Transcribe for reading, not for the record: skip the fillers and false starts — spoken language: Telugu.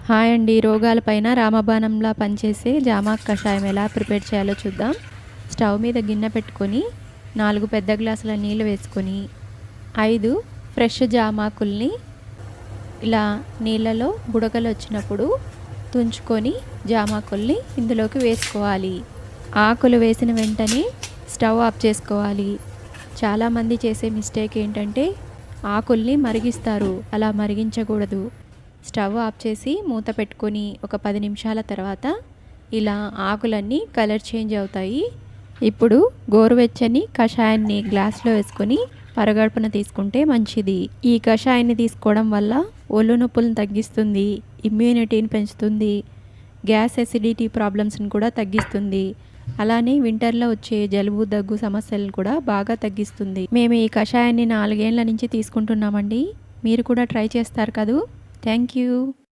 హాయ్ అండి. రోగాలపైన రామబాణంలా పనిచేసే జామాకు కషాయం ఎలా ప్రిపేర్ చేయాలో చూద్దాం. స్టవ్ మీద గిన్నె పెట్టుకొని 4 పెద్ద గ్లాసుల నీళ్ళు వేసుకొని 5 ఫ్రెష్ జామాకుల్ని ఇలా నీళ్ళలో బుడగలు వచ్చినప్పుడు తుంచుకొని జామాకుల్ని ఇందులోకి వేసుకోవాలి. ఆకులు వేసిన వెంటనే స్టవ్ ఆఫ్ చేసుకోవాలి. చాలామంది చేసే మిస్టేక్ ఏంటంటే ఆకుల్ని మరిగిస్తారు. అలా మరిగించకూడదు. స్టవ్ ఆఫ్ చేసి మూత పెట్టుకొని ఒక 10 నిమిషాల తర్వాత ఇలా ఆకులన్నీ కలర్ చేంజ్ అవుతాయి. ఇప్పుడు గోరువెచ్చని కషాయాన్ని గ్లాస్లో వేసుకొని పరగడుపున తీసుకుంటే మంచిది. ఈ కషాయాన్ని తీసుకోవడం వల్ల ఒళ్ళు నొప్పులను తగ్గిస్తుంది, ఇమ్యూనిటీని పెంచుతుంది, గ్యాస్ ఎసిడిటీ ప్రాబ్లమ్స్ని కూడా తగ్గిస్తుంది. అలానే వింటర్లో వచ్చే జలుబు దగ్గు సమస్యలను కూడా బాగా తగ్గిస్తుంది. మేము ఈ కషాయాన్ని 4 ఏళ్ల నుంచి తీసుకుంటున్నామండి. మీరు కూడా ట్రై చేస్తారు కదూ. Thank you.